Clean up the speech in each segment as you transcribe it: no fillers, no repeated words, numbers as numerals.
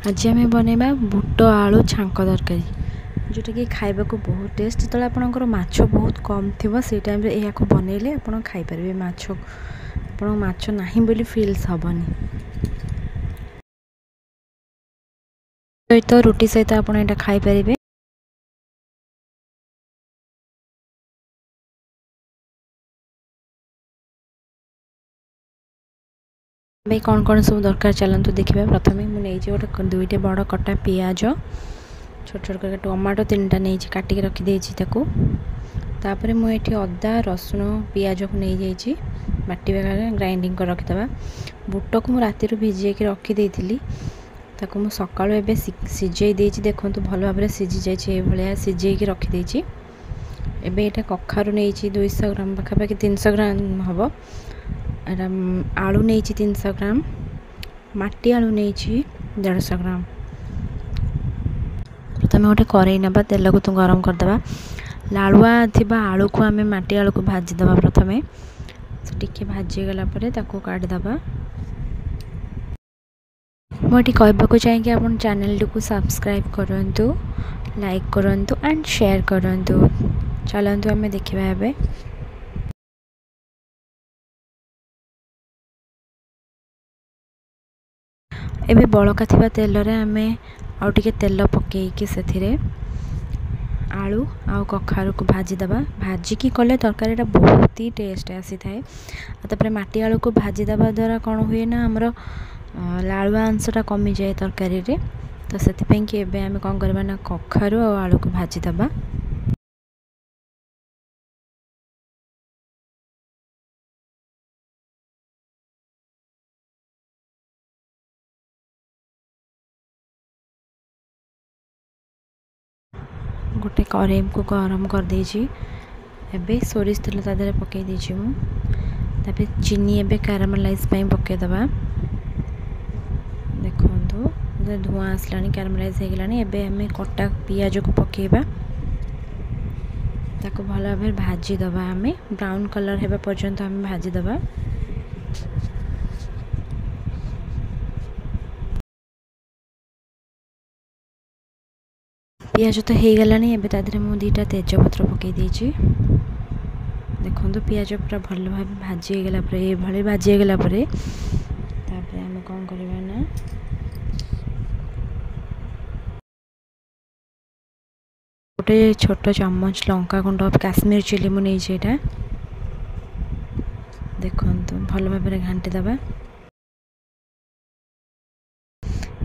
आज आम बनवा बुट आलू छांक तरकारी जोटा कि खाइबा को बहुत टेस्ट। जो आपंकर माछ बहुत कम थी से टाइम यह बनइले आप खाईपारे माछ माछ नहीं बोली फिल्स हेनी सहित रुटी सहित आप खाईपारे। भाई कौन कौन सब दरकार चलतु देखा। प्रथम मुझे गोटे दुईटे बड़ कटा पियाज छोट छोट कर टमाटो 3टा नहीं काटिक रखिदे तापर मुझे अदा रसुण पियाज को नहीं जाइए बाटी ग्राइंडिंग कर रखिदे। बुट को राति भिजे रखीदे ताकू सका सिझे देखो भल भाव सिझी जाए सिझे रखीदे। एबे ये कखारू नहीं 200 ग्राम पाखापाखि 300 ग्राम हम आलू नहीं 300 ग्राम माटी आलू नहीं 150 ग्राम। प्रथम गोटे कड़े ना तेल को गरम करदे लालुआ थी आलू को आम माटी आलू को भाजीदे। प्रथम टी भाजीगला काढ़ीदे। मुझे कहवाक चाहिए कि आप चैनल को सब्सक्राइब करूँ लाइक करूँ एंड शेयर करूँ। चलतु आम देखा एबे बड़का थिबा तेल रे आमे आउ टिके तेल पकेइकी से आलू आउ कखारू को भाजीदे। भाजिकी कले तरकारीटा बहुत ही टेस्ट आसी थाए। तापर माटी आलू को भाजीदे द्वारा कौन हुए ना आमर लालुआ अंशटा कमी जाए तरकारी रे। तो से कि एबे आमे कौन करबा ना कखारू आउ आलू को भाजीदे। गोटे कड़े को गरम कर देछि एबे सोरिष तेल तादरे पकई देछि मु तापर चीनी एबे कैरामलाइज पई पकेदबा। देखंतु धुआं आसलानी कैरामलाइज हो गलानी। एबे हमें कटा पियाज को पकेबा ताको भल भाव भाजी दबा। हमें ब्राउन कलर हेबा पर्यंत हमें भाजी दबा। पियाज तो हो गलानी। एबे तादरे मु 2टा तेजपत्र पकई देछि। देखो पियाज पूरा भल भाव भाजी गला पर ये भले भाजी गला पर तापर हम कौन करबा ना गोटे छोट चम्मच लंका गुंड काश्मीर चिली मु नहीं छेटा। देखो भल भाव घांटी दबा।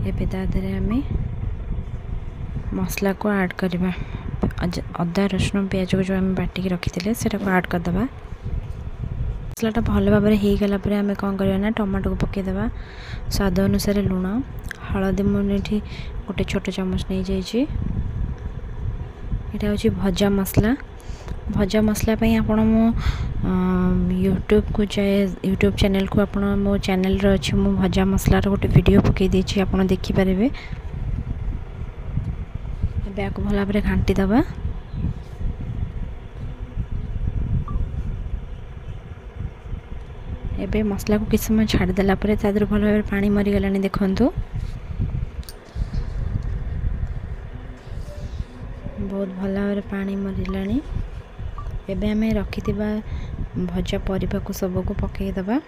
एबे तादरे हमें मसला को ऐड करवा। अदा रसुण पियाज को जो आम बाटिक रखी से ऐड करदे। मसलाटा भल भाव हो गला आम कौन करवा ना टमाटो को पकईदे। स्वाद अनुसार लुण हलदी मुझे गोटे छोट चम्मच नहीं जाइए। यहाँ हूँ भजा मसला। भजा मसला आपण मो यूट्यूब को जाए यूट्यूब चैनल को आप मो चैनल अच्छी मु भजा मसलार गोटे वीडियो पकई देछि आप देखिपारे। बैक भल भाव घांटी दबा। एबे मसला को किसी समय छाड़देला भल भाव पानी मरीगलानी। देखंतु बहुत भल भाव पानी मरीलानी। एबे हमें रखिथिबा भजा परिबा को सब को पकई दबा।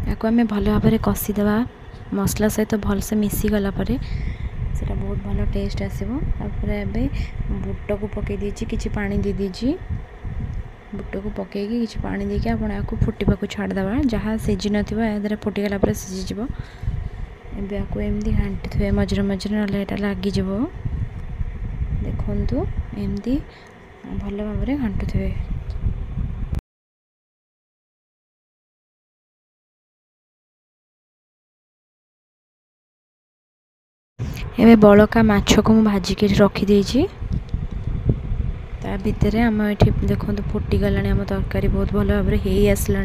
या आम भल भाव कषिदे मसला सहित भलसे मिसीगला सेटा बहुत भल टेस्ट आसो। बुट को पकई देछि किछि पानी दे दीजिए। बुट को पकईकी किछि पानी देके आपण आपको फुटिबा को छाड़देवा। जहाँ सिझी नथिबो यादरे फुटिगला सिझीजिवो। एबे आपको एमदी घांटी थुए मझरे मझरे ना एटा लागी जिवो। देखंतु एमदी भल भाव घांटू थुए। एबे बड़का माछ को मु भाजिक रखीदे। ता भितर आम ये देखो फुटीगला आम तरकारी बहुत भल भाव हो आसला।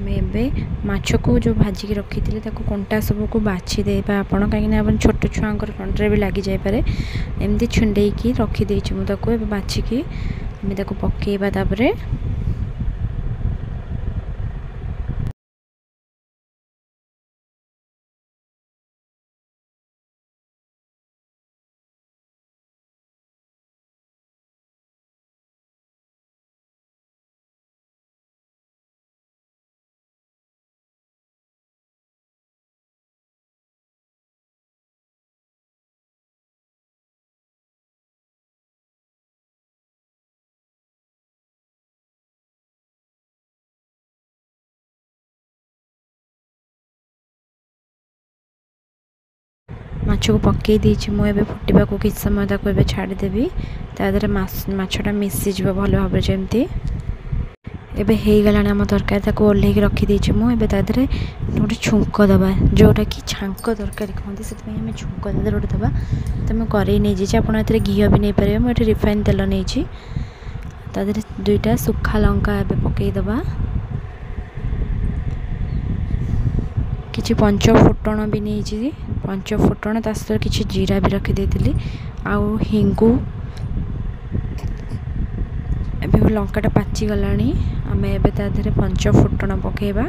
आम ए माछ को जो भाजिकी रखी थे कंटा सबको बाछि देवा आपण कहीं छोट छुआ कंटे भी लग जापे एमती छिंडे रखीदे मुझे बाछिकी पकेवा तापर माछ को पकई देछि मुझे फुटा को किछ समय तक छाड़देवी तादर माछटा मिसीज भल भाव जमी एबे हो गला आम तरकारी ओल्ल रखीदे मुझे तादे गोटे छुंक दबा जोटा कि छांक तरकारी कहते से आम छुंक गोटे दबा तो मुझे कर नहीं जाइए आपड़ घी भी नहीं पारे मुझे रिफाइन तेल नहीं तादे दुईटा सुखा लंका एबे पकईदबा किसी पंच फुटण भी नहीं पंच फुटण ता सहित किसी जीरा भी रखीदे आउ हिंगु एबे लंकाटा पाची गलानी आम एबे तादे पंच फुटण पकेबा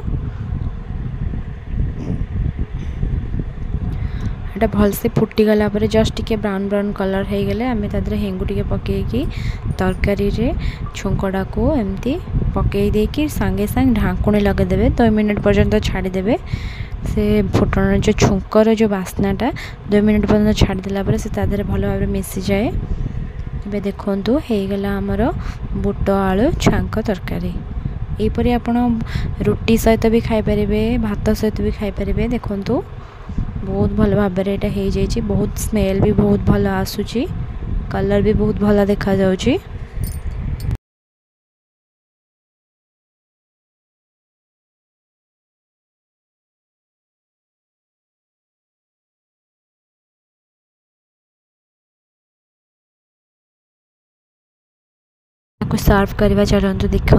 एटा भलसे फुटीगला जस्ट टिके ब्राउन ब्राउन कलर हो गले आम तादे हेंगु टिके पकईकी तरकारी रे छुंकड़ा को एमती पकई देकी सांगे सांग ढांकुणी लगेदेवे 2 मिनट पर्यंत छाड़ीदेवे से फुटण जो छुंकर जो बास्नाटा 2 मिनट पर्यंत छाड़देला से तादे भल भाव मिसी जाए ए देखूँ होगला आमर बुट आलू छांक तरकारी यहीपरि आपण रुटी सहित भी खाईपर भात सहित भी खाईपर देखूँ बहुत भल भाव हो जाए बहुत स्मेल भी बहुत भल आसूची कलर भी बहुत भल देखा जाउची। सर्व करवा चलतु देखु